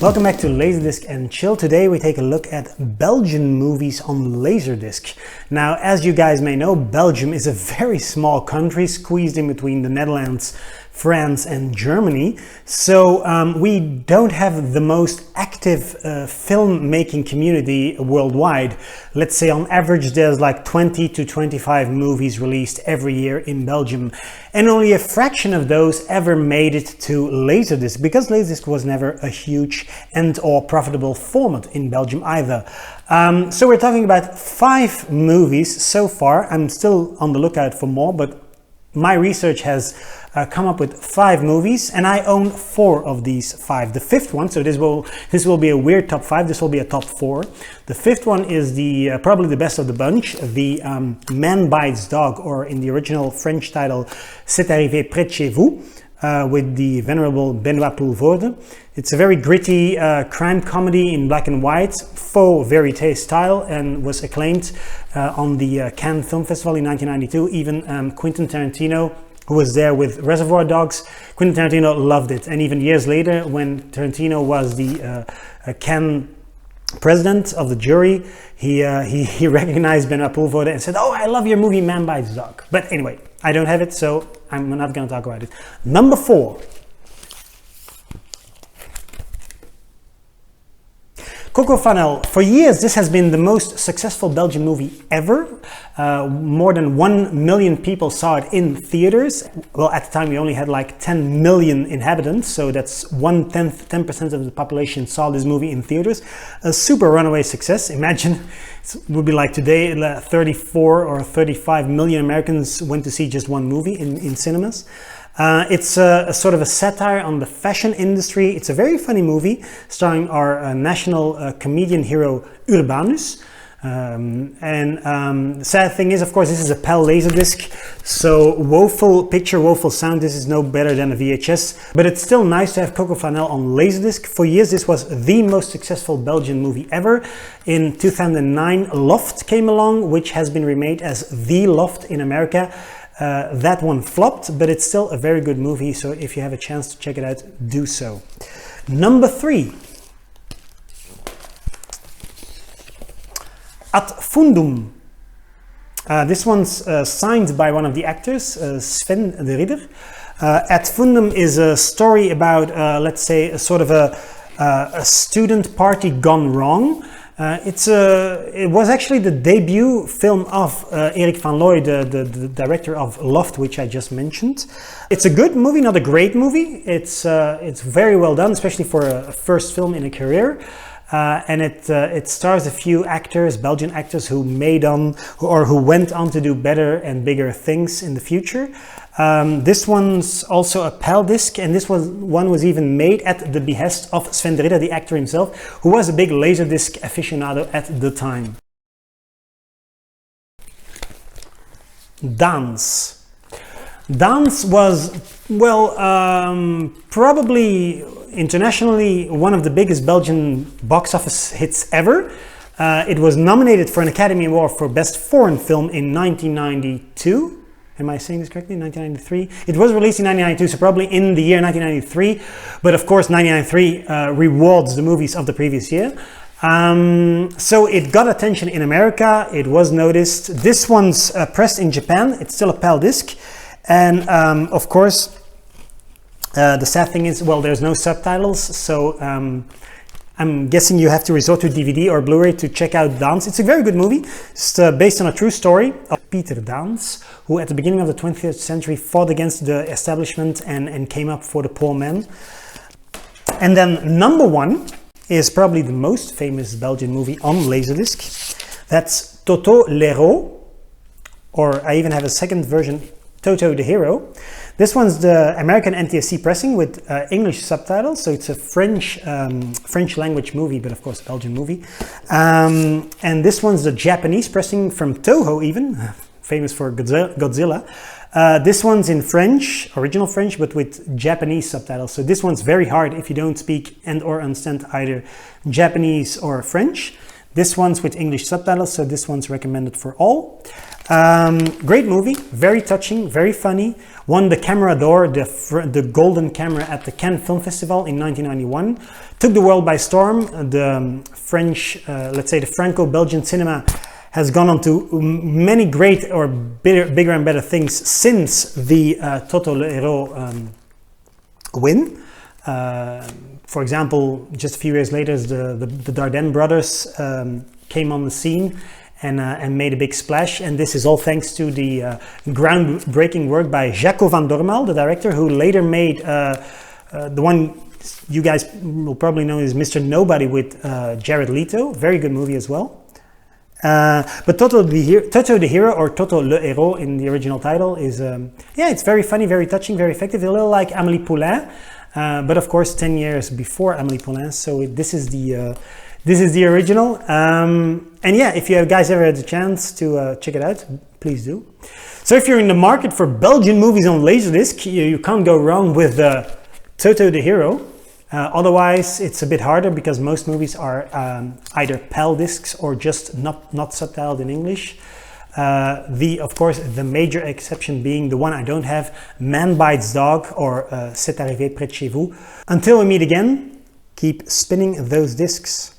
Welcome back to LaserDisc and Chill. Today we take a look at Belgian movies on LaserDisc. Now, as you guys may know, Belgium is a very small country squeezed in between the Netherlands, France and Germany. So we don't have the most active filmmaking community worldwide. Let's say on average there's like 20 to 25 movies released every year in Belgium. And only a fraction of those ever made it to LaserDisc, because LaserDisc was never a huge and or profitable format in Belgium either. So we're talking about 5 movies so far. I'm still on the lookout for more, but my research has come up with 5 movies, and I own 4 of these 5. The 5th one, so this will be a weird top 5. This will be a top 4. The 5th one is the probably the best of the bunch, the Man Bites Dog, or in the original French title, C'est arrivé près de chez vous, with the venerable Benoît Poelvoorde. It's a very gritty crime comedy in black and white, faux verite style, and was acclaimed on the Cannes Film Festival in 1992. Even Quentin Tarantino, who was there with Reservoir Dogs, Quentin Tarantino loved it. And even years later, when Tarantino was the Cannes president of the jury, he recognized Benoît Poelvoorde and said, "Oh, I love your movie Man Bites Dog." But anyway, I don't have it, so I'm not going to talk about it. Number 4. Coco Final. For years, this has been the most successful Belgian movie ever. More than 1 million people saw it in theaters. Well, at the time we only had like 10 million inhabitants, so that's 10% of the population saw this movie in theaters. A super runaway success. Imagine it would be like today, 34 or 35 million Americans went to see just one movie in cinemas. It's a sort of a satire on the fashion industry. It's a very funny movie starring our national comedian hero Urbanus. The sad thing is, of course, this is a PAL LaserDisc, so woeful picture, woeful sound. This is no better than a VHS, but it's still nice to have Coco Final on LaserDisc. For years, this was the most successful Belgian movie ever. In 2009, Loft came along, which has been remade as The Loft in America. That one flopped, but it's still a very good movie, so if you have a chance to check it out, do so. Number 3. Ad Fundum. This one's signed by one of the actors, Sven de Ridder. Ad Fundum is a story about, let's say, a sort of a student party gone wrong. It was actually the debut film of Erik van Looy, the director of Loft, which I just mentioned. It's a good movie, not a great movie. It's very well done, especially for a first film in a career. And it stars a few actors, Belgian actors, who went on to do better and bigger things in the future. This one's also a PAL disc, and this one was even made at the behest of Sven de Ridder, the actor himself, who was a big LaserDisc aficionado at the time. Dance. Dance was, well, probably internationally one of the biggest Belgian box office hits ever. It was nominated for an Academy Award for Best Foreign Film in 1992. Am I saying this correctly? 1993. It was released in 1992, so probably in the year 1993. But of course, 1993 rewards the movies of the previous year. So it got attention in America. It was noticed. This one's pressed in Japan. It's still a PAL disc. And of course, the sad thing is, well, there's no subtitles. So I'm guessing you have to resort to DVD or Blu-ray to check out Dance. It's a very good movie. It's based on a true story of Peter Dance, who at the beginning of the 20th century fought against the establishment and came up for the poor man. And then number 1 is probably the most famous Belgian movie on LaserDisc. That's Toto l'Héros, or I even have a second version, Toto the Hero. This one's the American NTSC pressing with English subtitles, so it's a French language movie, but of course Belgian movie. And this one's the Japanese pressing from Toho, even famous for Godzilla. This one's in French, original French, but with Japanese subtitles. So this one's very hard if you don't speak and or understand either Japanese or French. This one's with English subtitles, so this one's recommended for all. Great movie, very touching, very funny. Won the Camera d'Or, the golden camera at the Cannes Film Festival in 1991. Took the world by storm. The French, let's say the Franco-Belgian cinema has gone on to many great or bigger and better things since the Toto le Héros win. For example, just a few years later, the Dardenne brothers came on the scene and made a big splash. And this is all thanks to the groundbreaking work by Jaco van Dormael, the director, who later made the one you guys will probably know is Mr. Nobody with Jared Leto. Very good movie as well. But Toto the Hero, or Toto le Héros in the original title, is yeah, it's very funny, very touching, very effective. A little like Amélie Poulain, but of course 10 years before Amélie Poulain. So this is the original. And yeah, if you guys ever had the chance to check it out, please do. So if you're in the market for Belgian movies on LaserDisc, you can't go wrong with Toto the Hero. Otherwise, it's a bit harder because most movies are either PAL discs or just not subtitled in English. Of course, the major exception being the one I don't have, Man Bites Dog, or C'est arrivé près de chez vous. Until we meet again, keep spinning those discs.